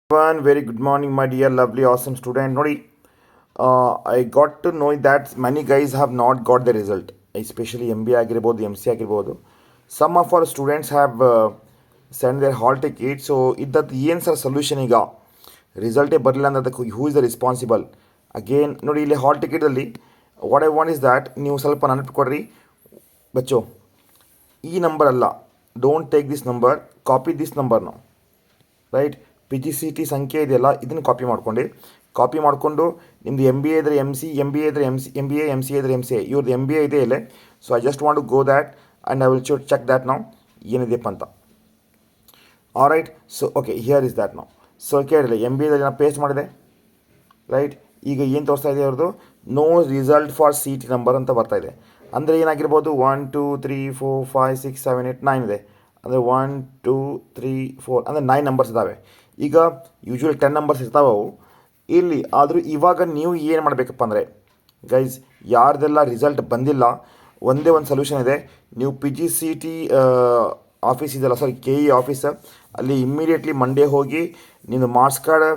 One very good morning, my dear, lovely, awesome student. Nodi, I got to know that many guys have not got the result, especially MBA ಆಗಿರ್ಬೋದು M C ಆಗಿರ್ಬೋದು. Some of our students have sent their hall ticket. So ಇದಕ್ಕೆ ಏನು sir solution ಈಗ ರಿಸಲ್ಟೇ ಬರಲಿಲ್ಲ ಅನ್ನೋದಕ್ಕೆ who is the responsible again ನೋಡಿ ಇಲ್ಲಿ ಹಾಲ್ ಟಿಕೆಟಲ್ಲಿ what I want is that ನೀವು ಸ್ವಲ್ಪ ನೆನಪು ಕೊಡ್ರಿ ಬಚ್ಚೋ ಈ ನಂಬರ್ ಅಲ್ಲ don't take this number copy this number ನಾವು write P G C T ಸಂಖ್ಯೆ ಇದೆಯಲ್ಲ ಇದನ್ನು ಕಾಪಿ ಮಾಡಿಕೊಂಡು ನಿಮ್ಮದು ಎಮ್ ಬಿ ಎ ಇದ್ದರೆ M C M B A ಇದ್ದರೆ M B A M C ಇದ್ದರೆ ಎಮ್ ಸಿ ಎ ಇವ್ರದ್ದು ಎಮ್ ಬಿ ಎ ಇದೆ ಇಲ್ಲೇ so I just want to go that and I will check that ನಾವು ಏನಿದೆಪ್ಪ ಅಂತ alright so okay here is that ನಾವು so ಕೇಳಿಲ್ಲ ಎಮ್ ಬಿ ಎದಲ್ಲಿ ನಾನು ಪೇಸ್ಟ್ ಮಾಡಿದೆ ರೈಟ್ ಈಗ ಏನು ತೋರಿಸ್ತಾ ಇದೆ ಅವ್ರದ್ದು no result for C T number ಅಂತ ಬರ್ತಾಯಿದೆ ಅಂದರೆ ಏನಾಗಿರ್ಬೋದು 1 2 3 4 5 6 7 8 9 ಇದೆ ಅಂದರೆ 1 2 3 4 ಅಂದರೆ 9 ನಂಬರ್ಸ್ ಇದ್ದಾವೆ ಈಗ ಯೂಶ್ವಲಿ 10 ನಂಬರ್ಸ್ ಇರ್ತಾವೆ ಅವು ಇಲ್ಲಿ ಆದರೂ ಇವಾಗ ನೀವು ಏನು ಮಾಡಬೇಕಪ್ಪ ಅಂದರೆ ಗೈಸ್ ಯಾರ್ದೆಲ್ಲ ರಿಸಲ್ಟ್ ಬಂದಿಲ್ಲ ಒಂದೇ ಒಂದು ಸೊಲ್ಯೂಷನ್ ಇದೆ ನೀವು P G C T office ಇದೆಯಲ್ಲ ಸಾರಿ ಕೆ ಇ ಆಫೀಸ್ ಅಲ್ಲಿ ಇಮ್ಮಿಡಿಯೇಟ್ಲಿ ಮಂಡೇ ಹೋಗಿ ನಿಮ್ಮದು ಮಾರ್ಕ್ಸ್ ಕಾರ್ಡ್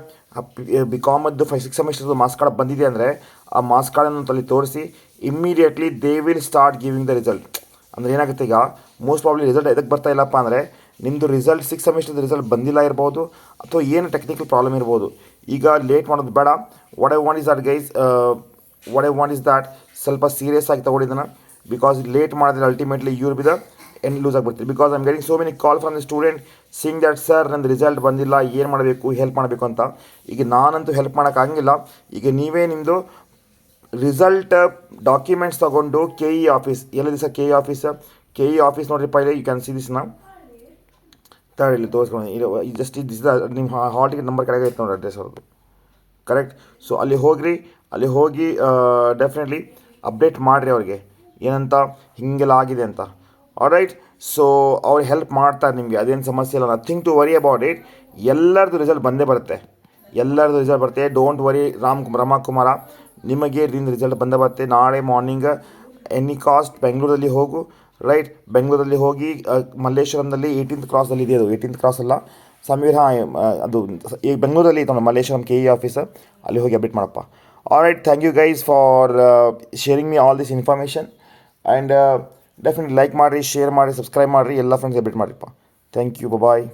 ಬಿ ಕಾಮದ್ದು 6 ಸೆಮಿಸ್ಟರ್ದು ಮಾರ್ಕ್ಸ್ ಕಾರ್ಡ್ ಬಂದಿದೆ ಅಂದರೆ ಆ ಮಾರ್ಕ್ಸ್ ಕಾರ್ಡನ್ನು ಅಲ್ಲಿ ತೋರಿಸಿ immediately they will start giving the result ಅಂದರೆ ಏನಾಗುತ್ತೆ ಈಗ ಮೋಸ್ಟ್ ಪ್ರಾಬ್ಲಿ ರಿಸಲ್ಟ್ ಎದಕ್ಕೆ ಬರ್ತಾ ಇಲ್ಲಪ್ಪ ಅಂದರೆ ನಿಮ್ಮದು ರಿಸಲ್ಟ್ 6 ಸೆಮಿಸ್ಟರ್ದು ರಿಸಲ್ಟ್ ಬಂದಿಲ್ಲ ಇರ್ಬೋದು ಅಥವಾ ಏನು ಟೆಕ್ನಿಕಲ್ ಪ್ರಾಬ್ಲಮ್ ಇರ್ಬೋದು ಈಗ ಲೇಟ್ ಮಾಡೋದು ಬೇಡ what I want is that guys what I want is that ಸ್ವಲ್ಪ ಸೀರಿಯಸ್ ಆಗಿ ತೊಗೊಂಡಿದ್ದಾನೆ ಬಿಕಾಸ್ ಲೇಟ್ ಮಾಡಿದ್ರೆ ultimately your be the end lose ಆಗಿಬಿಡ್ತೀವಿ because I am getting so many call from the student saying that sir ನಂದು result ಬಂದಿಲ್ಲ ಏನು ಮಾಡಬೇಕು help ಮಾಡಬೇಕು ಅಂತ ಈಗ ನಾನಂತೂ ಹೆಲ್ಪ್ ಮಾಡೋಕ್ಕಾಗಿಲ್ಲ ಈಗ ನೀವೇ ನಿಮ್ಮದು ರಿಸಲ್ಟ್ ಡಾಕ್ಯುಮೆಂಟ್ಸ್ ತೊಗೊಂಡು ಕೆ ಇ ಆಫೀಸ್ ಎಲ್ಲ ದಿವಸ ಕೆ ಇ ಆಫೀಸ್ ನೋಡ್ರಿಪ್ಪ ಇಲ್ಲ ಯು ಕ್ಯಾನ್ ಸಿ ದಿಸ್ ನಾವು ತರ್ಡ್ ಇಲ್ಲಿ ತೋರಿಸ್ಕೊಂಡು ಇದು ಜಸ್ಟ್ ದಿಸ್ ನಿಮ್ಮ ಹಾಲ್ ಟಿಕೆಟ್ ನಂಬರ್ ಕೆಳಗೆ ಇತ್ತು ನೋಡಿ ಅಡ್ರೆಸ್ ಅವ್ರದ್ದು ಕರೆಕ್ಟ್ ಸೊ ಅಲ್ಲಿ ಹೋಗಿ ಡೆಫಿನೆಟ್ಲಿ ಅಪ್ಡೇಟ್ ಮಾಡಿರಿ ಅವ್ರಿಗೆ ಏನಂತ ಹೀಗೆಲ್ಲ ಆಗಿದೆ ಅಂತ ಆಲ್ರೈಟ್ ಸೊ ಅವ್ರು ಹೆಲ್ಪ್ ಮಾಡ್ತಾರೆ ನಿಮಗೆ ಅದೇನು ಸಮಸ್ಯೆ ಇಲ್ಲ nothing to worry about it ಎಲ್ಲರದ್ದು ರಿಸಲ್ಟ್ ಬಂದೇ ಬರುತ್ತೆ ಡೋಂಟ್ ವರಿ ರಮಾಕುಮಾರ ನಿಮಗೆ ರಿಸಲ್ಟ್ ಬಂದೇ ಬರುತ್ತೆ ನಾಳೆ ಮಾರ್ನಿಂಗ್ ಎನಿ ಕಾಸ್ಟ್ ಬೆಂಗಳೂರಲ್ಲಿ ಹೋಗು ರೈಟ್ ಬೆಂಗಳೂರಲ್ಲಿ ಹೋಗಿ ಮಲ್ಲೇಶ್ವರಂದಲ್ಲಿ 18th ಕ್ರಾಸಲ್ಲಿ ಇದೆ ಅದು 18th ಕ್ರಾಸ್ ಅಲ್ಲ ಸಮೀರ್ ಅದು ಈಗ ಬೆಂಗಳೂರಲ್ಲಿ ಇತ್ತು ಮಲ್ಲೇಶ್ವರಂ ಕೆ ಇ ಆಫೀಸ್ ಅಲ್ಲಿ ಹೋಗಿ ಅಪ್ಡೇಟ್ ಮಾಡಪ್ಪ alright thank you guys for sharing me all this information and definitely like ಮಾಡಿರಿ ಶೇರ್ ಮಾಡಿರಿ ಸಬ್ಸ್ಕ್ರೈಬ್ ಮಾಡಿರಿ ಎಲ್ಲ ಫ್ರೆಂಡ್ಸ್ ಅಪ್ಡೇಟ್ ಮಾಡಿರಿಪ್ಪ ಥ್ಯಾಂಕ್ ಯು ಬಾಯ್